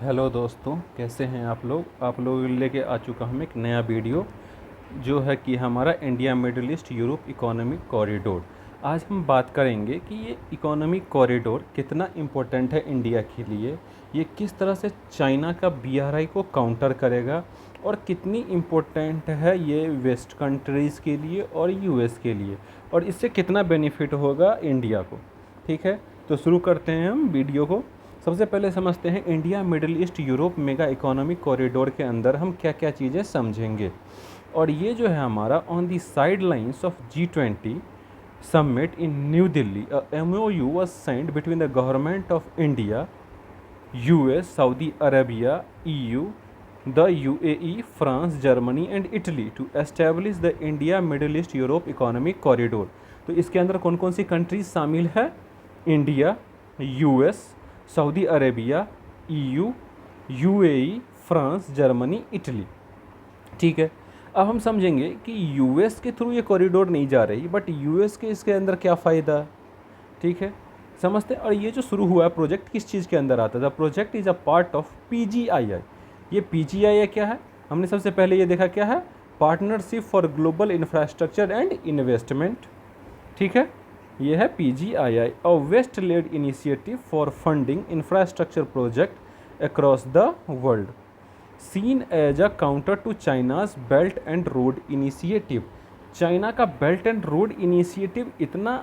Hello दोस्तों, कैसे हैं आप लोग लेके आ चुका हूँ एक नया वीडियो जो है कि हमारा India middle east Europe economic corridor. आज हम बात करेंगे कि ये इकोनॉमिक कॉरिडोर कितना इम्पोर्टेंट है इंडिया के लिए, ये किस तरह से चाइना का बीआरआई को काउंटर करेगा और कितनी इम्पोर्टेंट है ये वेस्ट कंट्रीज़ के लिए और यूएस के लिए, और इससे कितना बेनिफिट होगा इंडिया को। ठीक है, तो शुरू करते हैं हम वीडियो को। सबसे पहले समझते हैं India middle east Europe mega economic corridor के अंदर हम क्या क्या चीज़ें समझेंगे। और ये जो है हमारा on the side lines of G20 summit in new Delhi, MOU was signed between the government of India, US, Saudi Arabia, EU, the UAE, France, Germany and Italy to establish the India Middle East Europe Economic Corridor। तो इसके अंदर कौन कौन सी countries शामिल है? India, US, Saudi Arabia, EU, UAE, France, Germany, Italy. ठीक है, अब हम समझेंगे कि यूएस के थ्रू ये कॉरिडोर नहीं जा रही, बट यूएस के इसके अंदर क्या फ़ायदा। ठीक है, समझते हैं। और ये जो शुरू हुआ है प्रोजेक्ट किस चीज़ के अंदर आता था? Project is a part of PGII। ये PGII क्या है? हमने सबसे पहले ये देखा क्या है, partnership for global infrastructure and investment. ठीक है, ये है PGII, a west led initiative for funding infrastructure project across the world, seen as a counter to China's belt and road initiative. China का बेल्ट एंड रोड इनिशिएटिव इतना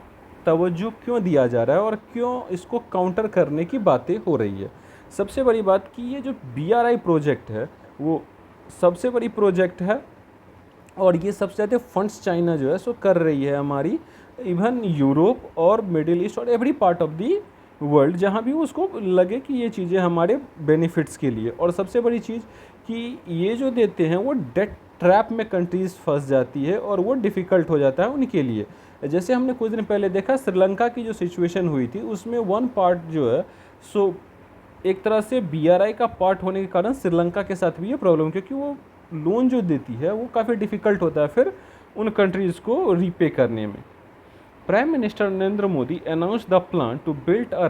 तवज्जो क्यों दिया जा रहा है और क्यों इसको काउंटर करने की बातें हो रही है? सबसे बड़ी बात कि ये जो BRI प्रोजेक्ट है वो सबसे बड़ी प्रोजेक्ट है, और ये सबसे ज़्यादा फंड्स चाइना जो है सो कर रही है हमारी इवन यूरोप और मिडिल ईस्ट और every part of the world, जहाँ भी उसको लगे कि ये चीज़ें हमारे बेनिफिट्स के लिए। और सबसे बड़ी चीज़ कि ये जो देते हैं वो डेट ट्रैप में कंट्रीज़ फंस जाती है और वो डिफ़िकल्ट हो जाता है उनके लिए। जैसे हमने कुछ दिन पहले देखा श्रीलंका की जो सिचुएशन हुई थी, उसमें वन पार्ट जो है सो एक तरह से BRI का पार्ट होने के कारण श्रीलंका के साथ भी ये प्रॉब्लम, क्योंकि वो लोन जो देती है वो काफ़ी डिफ़िकल्ट होता है फिर उन कंट्रीज़ को रीपे करने में। Prime minister Narendra Modi announce the plan to build a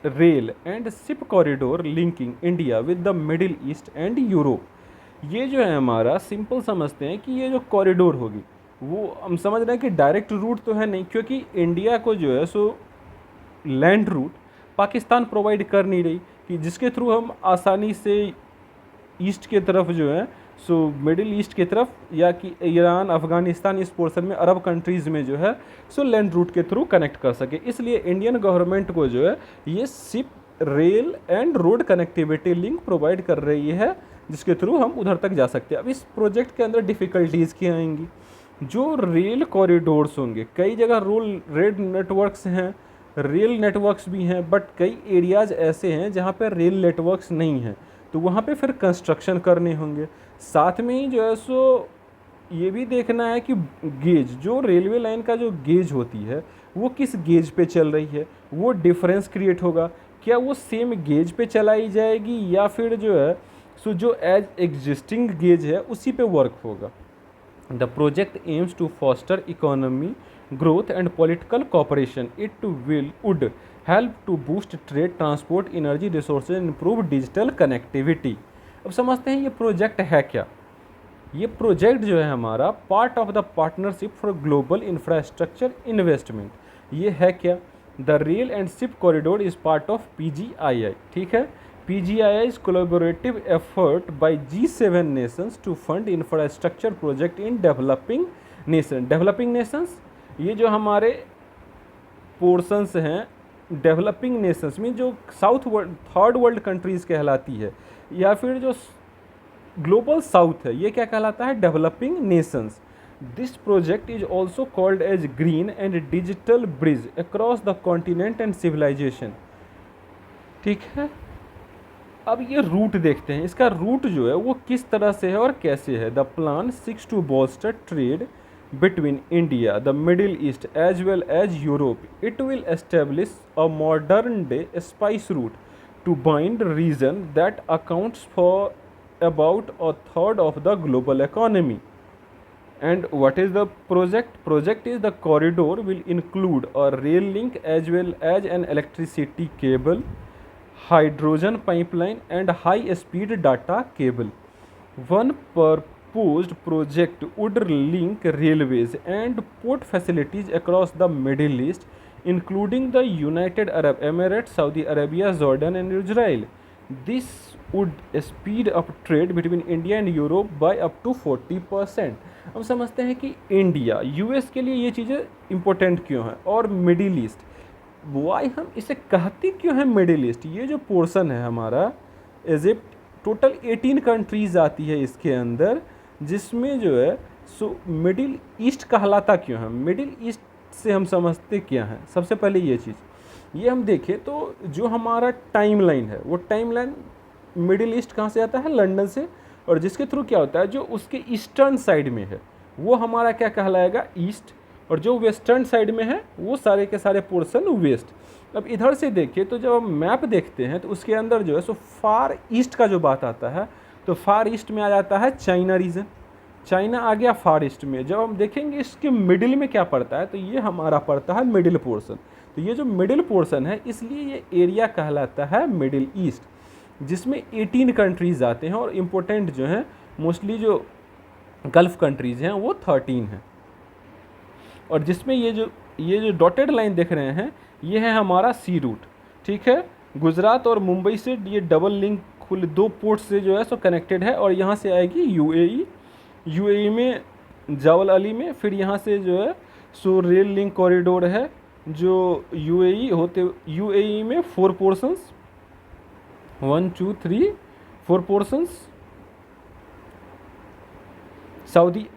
rail and ship corridor linking India with the middle east and Europe. ये जो है हमारा सिंपल समझते हैं कि ये जो कॉरिडोर होगी वो हम समझ रहे हैं कि डायरेक्ट रूट तो है नहीं, क्योंकि इंडिया को जो है so land route Pakistan provide कर नहीं रही कि जिसके थ्रू हम आसानी से ईस्ट के तरफ जो है सो मिडिल ईस्ट की तरफ, या कि ईरान, अफ़गानिस्तान, इस पोर्शन में अरब कंट्रीज़ में जो है सो लैंड रूट के थ्रू कनेक्ट कर सके। इसलिए इंडियन गवर्नमेंट को जो है ये ship, rail and road connectivity link provide कर रही है, जिसके थ्रू हम उधर तक जा सकते हैं। अब इस प्रोजेक्ट के अंदर डिफ़िकल्टीज़ क्या आएंगी? जो रेल कॉरिडोर्स होंगे, कई जगह रेल नेटवर्क्स हैं, रेल नेटवर्क्स भी हैं, बट कई एरियाज़ ऐसे हैं जहाँ पर रेल नेटवर्क्स नहीं हैं, तो वहाँ पे फिर कंस्ट्रक्शन करने होंगे। साथ में ही जो है सो ये भी देखना है कि गेज, जो रेलवे लाइन का जो गेज होती है वो किस गेज पे चल रही है, वो डिफरेंस क्रिएट होगा। क्या वो सेम गेज पे चलाई जाएगी या फिर जो है सो जो एज एग्जिस्टिंग गेज है उसी पे वर्क होगा। The project aims to foster economy growth and political cooperation. It would help to boost trade, transport, energy resources and improve digital connectivity। अब समझते हैं ये प्रोजेक्ट है क्या। ये प्रोजेक्ट जो है हमारा part of the partnership for global infrastructure investment. ये है क्या? The rail and ship corridor is part of PGII। ठीक है, PGII is collaborative effort by G7 nations to fund infrastructure project in developing nation। Developing Nations ये जो हमारे portions हैं developing Nations में, जो south world, third world countries कहलाती है, या फिर जो ग्लोबल साउथ है ये क्या कहलाता है? Developing nations. This project is also called as green and digital bridge across the continent and civilization. ठीक है, अब ये रूट देखते हैं, इसका रूट जो है वो किस तरह से है और कैसे है। The plan seeks to bolster trade between India, the middle East as well as Europe. It will establish a modern day spice route to bind region that accounts for about a third of the global economy। And what is the project? Project is the corridor will include a rail link as well as an electricity cable, hydrogen pipeline and high-speed data cable. One proposed project would link railways and port facilities across the Middle East, including the United Arab Emirates, Saudi Arabia, Jordan, and Israel. This would speed up trade between India and Europe by up to 40%. हम समझते हैं कि India US के लिए ये चीज़ें important क्यों हैं और मिडिल ईस्ट वाई हम इसे कहते क्यों हैं मिडिल ईस्ट। ये जो पोर्शन है हमारा इजिप्ट, टोटल 18 कंट्रीज़ आती है इसके अंदर, जिसमें जो है सो मिडिल ईस्ट कहलाता क्यों है। मिडिल ईस्ट से हम समझते क्या है, सबसे पहले ये चीज़ ये हम देखें तो जो हमारा टाइमलाइन है वो टाइमलाइन मिडिल ईस्ट कहाँ से आता है, लंदन से, और जिसके थ्रू क्या होता है जो उसके ईस्टर्न साइड में है वो हमारा क्या कहलाएगा, ईस्ट, और जो वेस्टर्न साइड में है वो सारे के सारे पोर्शन वेस्ट। अब इधर से देखिए तो जब हम मैप देखते हैं तो उसके अंदर जो है सो फार ईस्ट का जो बात आता है तो फार ईस्ट में आ जाता है चाइना रीजन, चाइना आ गया फार ईस्ट में। जब हम देखेंगे इसके मिडिल में क्या पड़ता है तो ये हमारा पड़ता है मिडिल पोर्शन। तो ये जो मिडिल पोर्शन है इसलिए ये एरिया कहलाता है मिडिल ईस्ट, जिसमें 18 कंट्रीज़ आते हैं और इम्पोर्टेंट जो हैं मोस्टली जो गल्फ़ कंट्रीज़ हैं वो 13 हैं। और जिसमें ये जो डॉटेड लाइन देख रहे हैं ये है हमारा सी रूट, ठीक है। गुजरात और मुंबई से ये डबल लिंक खुले 2 पोर्ट से जो है सो कनेक्टेड है, और यहाँ से आएगी यूएई में जावल अली में, फिर यहाँ से जो है सो रेल लिंक कॉरिडोर है जो यूएई में 4 पोर्शंस, 1 2 3 4 पोर्शंस, सऊदी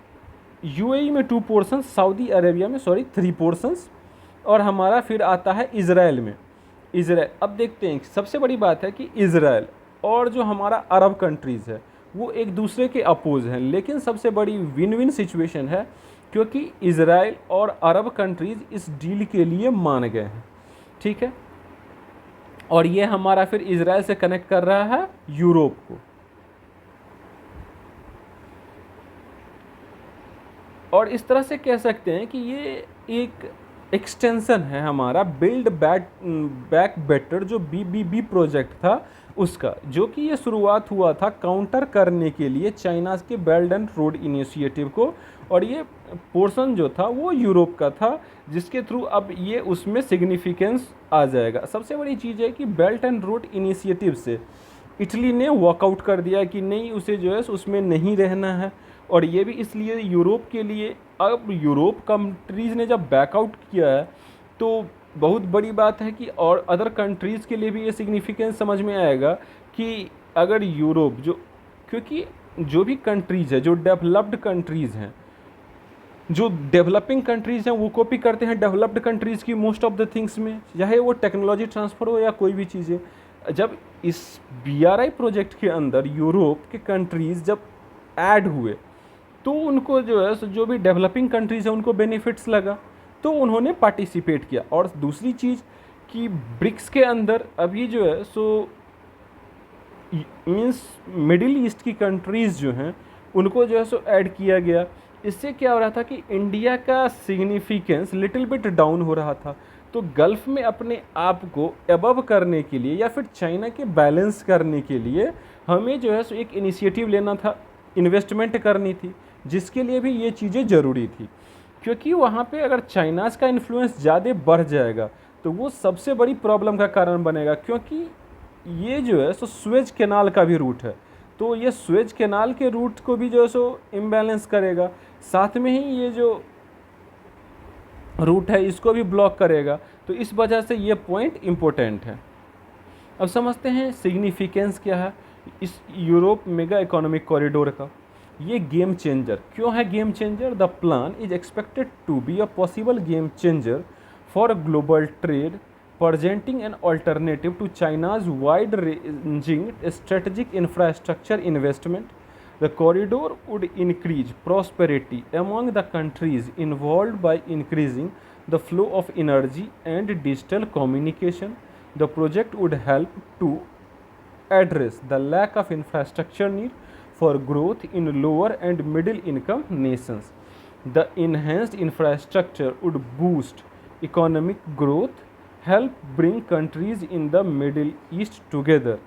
यूएई में 2 पोर्शंस, सऊदी अरेबिया में 3 पोर्शंस, और हमारा फिर आता है इज़राइल में। इज़राइल अब देखते हैं सबसे बड़ी बात है कि इज़राइल और जो हमारा अरब कंट्रीज़ है वो एक दूसरे के अपोज हैं, लेकिन सबसे बड़ी विन विन सिचुएशन है क्योंकि इज़राइल और अरब कंट्रीज़ इस डील के लिए मान गए हैं, ठीक है। और ये हमारा फिर इज़राइल से कनेक्ट कर रहा है यूरोप को। और इस तरह से कह सकते हैं कि ये एक एक्सटेंशन है हमारा बिल्ड बैक बेटर जो BBB प्रोजेक्ट था उसका, जो कि ये शुरुआत हुआ था काउंटर करने के लिए चाइना के बेल्ट एंड रोड इनिशिएटिव को, और ये पोर्शन जो था वो यूरोप का था, जिसके थ्रू अब ये उसमें सिग्निफिकेंस आ जाएगा। सबसे बड़ी चीज़ है कि बेल्ट एंड रोड इनिशिएटिव से इटली ने वॉकआउट कर दिया कि नहीं, उसे जो है उसमें नहीं रहना है, और ये भी इसलिए यूरोप के लिए। अब यूरोप कंट्रीज़ ने जब बैकआउट किया है तो बहुत बड़ी बात है कि और अदर कंट्रीज़ के लिए भी ये सिग्निफिकेंस समझ में आएगा कि अगर यूरोप क्योंकि जो भी कंट्रीज़ है जो डेवलप्ड कंट्रीज़ हैं, जो डेवलपिंग कंट्रीज़ हैं वो कॉपी करते हैं डेवलप्ड कंट्रीज़ की मोस्ट ऑफ द थिंग्स में, चाहे वो टेक्नोलॉजी ट्रांसफ़र हो या कोई भी चीज़ें। जब इस BRI प्रोजेक्ट के अंदर यूरोप के कंट्रीज़ जब ऐड हुए तो उनको जो है जो भी डेवलपिंग कंट्रीज़ हैं उनको बेनिफिट्स लगा तो उन्होंने पार्टिसिपेट किया। और दूसरी चीज़ कि ब्रिक्स के अंदर अभी जो है सो मीन्स मिडिल ईस्ट की कंट्रीज़ जो हैं उनको जो है सो ऐड किया गया। इससे क्या हो रहा था कि इंडिया का सिग्निफिकेंस लिटिल बिट डाउन हो रहा था, तो गल्फ़ में अपने आप को एबव करने के लिए या फिर चाइना के बैलेंस करने के लिए हमें जो है सो एक इनिशिएटिव लेना था, इन्वेस्टमेंट करनी थी, जिसके लिए भी ये चीज़ें ज़रूरी थी। क्योंकि वहाँ पे अगर चाइनाज़ का इन्फ्लुएंस ज़्यादा बढ़ जाएगा तो वो सबसे बड़ी प्रॉब्लम का कारण बनेगा, क्योंकि ये जो है सो स्वेज कैनाल का भी रूट है, तो ये स्वेज कैनाल के रूट को भी जो है सो इम्बैलेंस करेगा, साथ में ही ये जो रूट है इसको भी ब्लॉक करेगा। तो इस वजह से ये पॉइंट इम्पोर्टेंट है। अब समझते हैं सिग्निफिकेंस क्या है इस यूरोप मेगा इकोनॉमिक कॉरिडोर का। ये गेम चेंजर क्यों है? Game changer, the plan is expected to be a possible game changer for global trade, presenting an alternative to China's wide-ranging strategic infrastructure investment. The corridor would increase prosperity among the countries involved by increasing the flow of energy and digital communication. The project would help to address the lack of infrastructure need for growth in lower and middle income nations. The enhanced infrastructure would boost economic growth help bring countries in the Middle East together.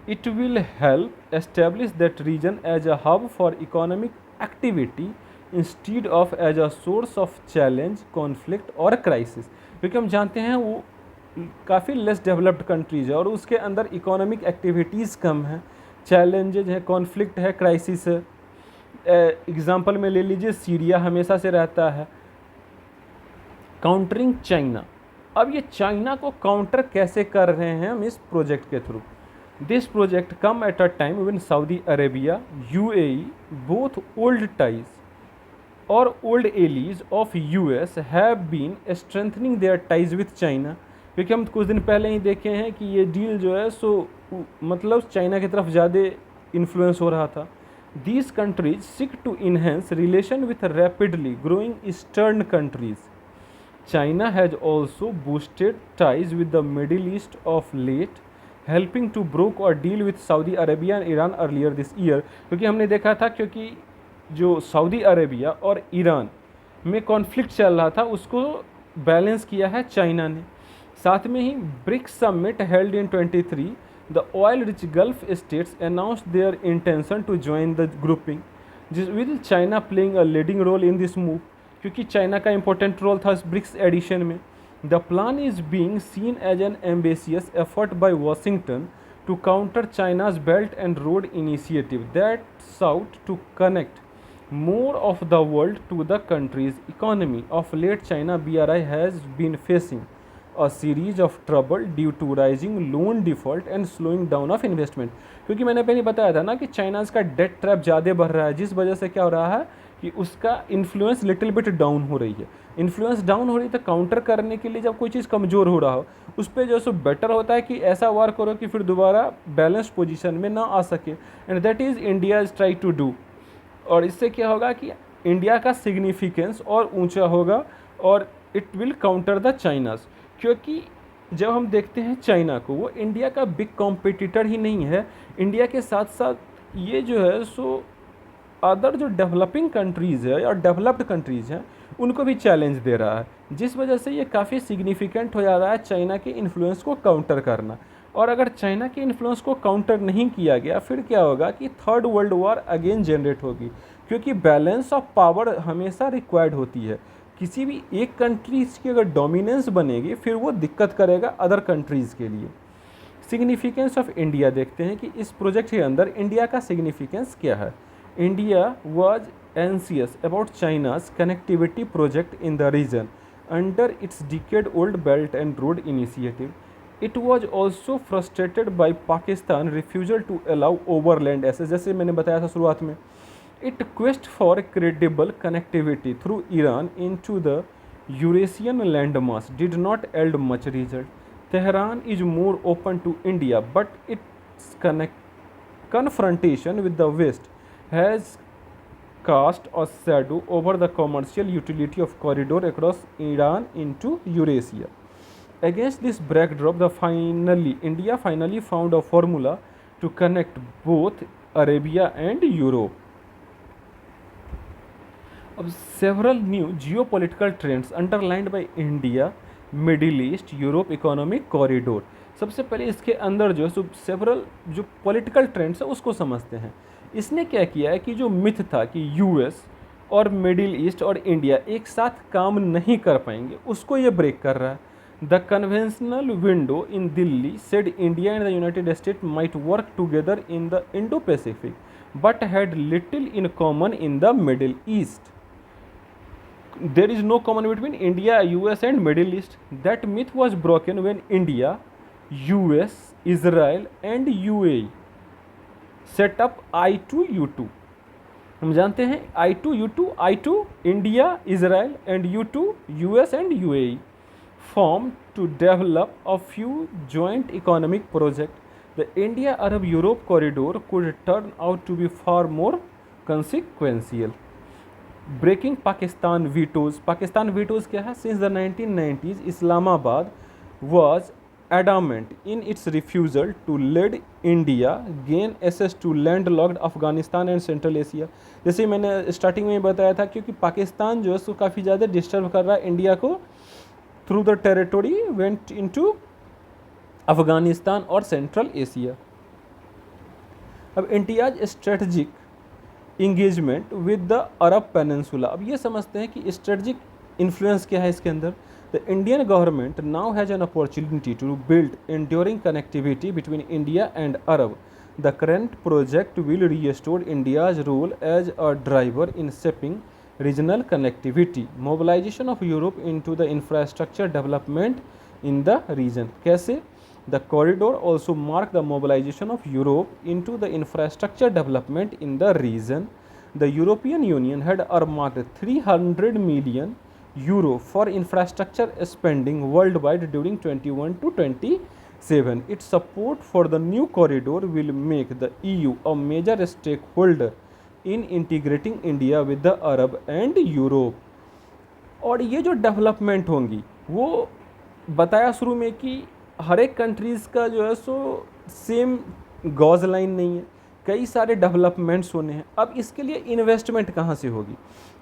It will help establish that region as a hub for economic activity instead of as a source of challenge, conflict और crisis. क्योंकि हम जानते हैं वो काफ़ी less developed countries है और उसके अंदर इकोनॉमिक एक्टिविटीज़ कम है, चैलेंजेज है, कॉन्फ्लिक्ट है, क्राइसिस है. एग्जांपल में ले लीजिए सीरिया हमेशा से रहता है. Countering China. अब ये चाइना को काउंटर कैसे कर रहे हैं हम इस प्रोजेक्ट के through. This project come at a time when Saudi Arabia, UAE, both old ties और old allies of US have been strengthening their ties with China. क्योंकि हम कुछ दिन पहले ही देखे हैं कि ये डील जो है सो मतलब चाइना की तरफ ज़्यादा इन्फ्लुएंस हो रहा था. These countries seek to enhance relation with rapidly growing eastern countries. China has also boosted ties with the Middle East of late, helping to broker or deal with Saudi Arabia and Iran earlier this year. क्योंकि हमने देखा था क्योंकि जो Saudi Arabia और Iran में conflict चल रहा था उसको बैलेंस किया है चाइना ने. साथ में ही BRICS summit held in 23 the oil rich Gulf states announced their intention to join the grouping, with China playing a leading role in this move. क्योंकि चाइना का इंपॉर्टेंट रोल था इस ब्रिक्स एडिशन में. The plan is being seen as an ambitious effort by Washington to counter China's belt and road initiative that sought to connect more of the world to the country's economy. Of late, China BRI has been facing a series of trouble due to rising loan default and slowing down of investment. क्योंकि मैंने पहले बताया था ना कि China का debt trap ज़्यादा बढ़ रहा है, जिस वजह से क्या हो रहा है कि उसका इन्फ्लुएंस लिटिल बिट डाउन हो रही है. इन्फ्लुएंस डाउन हो रही है तो काउंटर करने के लिए जब कोई चीज़ कमज़ोर हो रहा हो उस पर जो सो बेटर होता है कि ऐसा वार करो कि फिर दोबारा बैलेंस पोजीशन में ना आ सके. And that is India is try to do. और इससे क्या होगा कि इंडिया का सिग्निफिकेंस और ऊंचा होगा और it will counter the China's. क्योंकि जब हम देखते हैं चाइना को, वो इंडिया का बिग कॉम्पिटिटर ही नहीं है. इंडिया के साथ साथ ये जो है सो अदर जो डेवलपिंग कंट्रीज़ है और डेवलप्ड कंट्रीज़ हैं उनको भी चैलेंज दे रहा है, जिस वजह से ये काफ़ी सिग्निफिकेंट हो जा रहा है चाइना के इन्फ्लुएंस को काउंटर करना. और अगर चाइना के इन्फ्लुएंस को काउंटर नहीं किया गया फिर क्या होगा कि third world war again generate होगी. क्योंकि बैलेंस ऑफ पावर हमेशा रिक्वायर्ड होती है. किसी भी एक कंट्रीज़ की अगर डोमिनेंस बनेगी फिर वो दिक्कत करेगा अदर कंट्रीज़ के लिए. सिग्निफिकेंस ऑफ इंडिया देखते हैं कि इस प्रोजेक्ट के अंदर इंडिया का सिग्निफिकेंस क्या है. India was anxious about China's connectivity project in the region under its decade old belt and road initiative. It was also frustrated by Pakistan refusal to allow overland access. जैसे मैंने बताया था शुरुआत में. It quest for credible connectivity through Iran into the Eurasian landmass did not yield much result. Tehran is more open to India, but its confrontation with the West has cast a shadow over the commercial utility of corridor across Iran into Eurasia. Against this backdrop, India finally found a formula to connect both Arabia and Europe. Several new geopolitical trends underlined by India, Middle East, Europe economic corridor. सबसे पहले इसके अंदर जो several जो political trends है उसको समझते हैं. इसने क्या किया है कि जो मिथ था कि यूएस और मिडिल ईस्ट और इंडिया एक साथ काम नहीं कर पाएंगे उसको ये ब्रेक कर रहा है. The conventional window in Delhi said India and the United States might work together in the Indo-Pacific, but had little in common in the Middle East. There is no common between India, US and Middle East. That myth was broken when India, US, Israel and UAE set up I2U2. हम जानते हैं I2U2, I2 India, Israel and U2 US and UAE. Formed to develop a few joint economic projects. The India-Arab-Europe corridor could turn out to be far more consequential. Breaking Pakistan vetoes. Pakistan vetoes क्या है? Since the 1990s, Islamabad was adamant in its refusal to let India gain access to landlocked Afghanistan and Central Asia. जैसे मैंने starting में बताया था क्योंकि पाकिस्तान जो है उसको काफ़ी ज़्यादा डिस्टर्ब कर रहा है इंडिया को through the territory went into Afghanistan और सेंट्रल एशिया। अब India's strategic engagement with the Arab peninsula, अब ये समझते हैं कि स्ट्रेटजिक इन्फ्लुएंस क्या है इसके अंदर। The Indian government now has an opportunity to build enduring connectivity between India and Arab. The current project will restore India's role as a driver in shaping regional connectivity, mobilization of Europe into the infrastructure development in the region. कैसे? The corridor also marked the mobilization of Europe into the infrastructure development in the region. The European Union had earmarked 300 million euro for infrastructure spending worldwide during 21 to 27. Its support for the new corridor will make the EU a major stakeholder in integrating India with the Arab and Europe. और ये जो development होंगी वो बताया शुरू में कि हर एक कंट्रीज़ का जो है सो सेम गॉज लाइन नहीं है, कई सारे डेवलपमेंट्स होने हैं। अब इसके लिए इन्वेस्टमेंट कहाँ से होगी?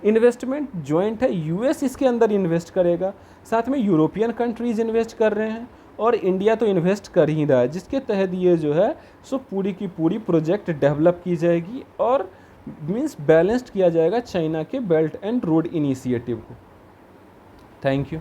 इन्वेस्टमेंट जॉइंट है, यूएस इसके अंदर इन्वेस्ट करेगा, साथ में यूरोपियन कंट्रीज़ इन्वेस्ट कर रहे हैं और इंडिया तो इन्वेस्ट कर ही रहा है, जिसके तहत ये जो है सो पूरी की पूरी प्रोजेक्ट डेवलप की जाएगी और मीन्स बैलेंस्ड किया जाएगा चाइना के बेल्ट एंड रोड इनिशिएटिव को। Thank you.